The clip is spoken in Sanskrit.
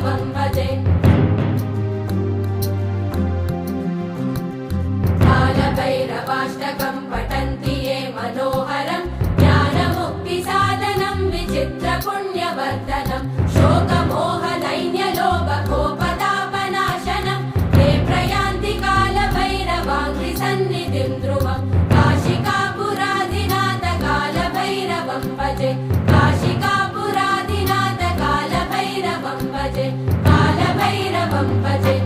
कालभैरवं भजे कालभैरवाष्टकं पठन्ति ये मनोहरं ज्ञानमुक्तिसाधनं विचित्रपुण्यवर्धनं शोकमोहदैन्यलोभकोपतापनाशनं ते प्रयान्ति कालभैरवाङ्घ्रिसन्निधिं ध्रुवं काशिकापुराधिनाथ कालभैरवं भजे काशिकापुराधिनाथ कालभैरवं भजे कालभैरवं भजे